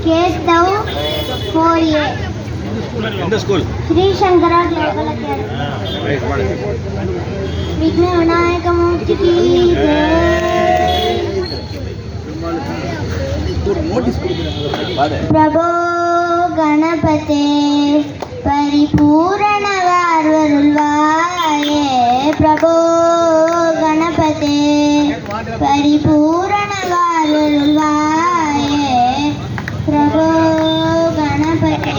கேஸ்தவ் 4A. எந்த school? Sri சங்கரா global academy. விக்ன விநாயக மூர்த்திக்கு பிரபோ கணபதே பரிபூரண வார்வருள்வாயே. பிரபோ கணபதே பரிபூரண வார்வருள்வாயே. பிரபோ கணபதே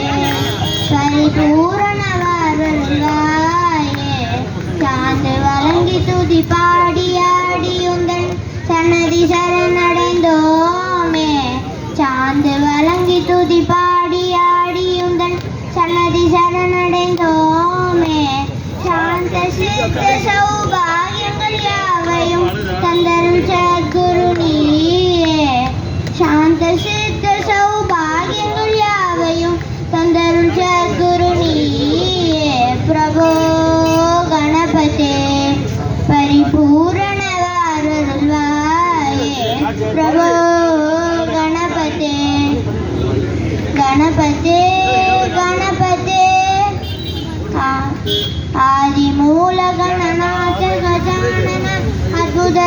பரிபூரண வார்வருள்வாயே. சாந்து வழங்கி துதி பாடி ஆடி உந்தன் சன்னதி சரணடைந்தோமே. சாந்து வழங்கி துதி பாடி ஆடி உந்தன் சன்னதி சரணடைந்தோமே. சாந்த சித்த சௌபாகியங்கள் யாவையும் தந்தரும் சத்குரு நீயே. சாந்த சித்த சௌபாகியங்கள் யாவையும் தந்தரும் சத்குரு நீயே. பிரபோ கணபதே பரிபூரண வார்வருள்வாயே. பிரபோ கணபதே கணபதே கணபதே ஆதிமூல கணநாத கஜானன அத்புத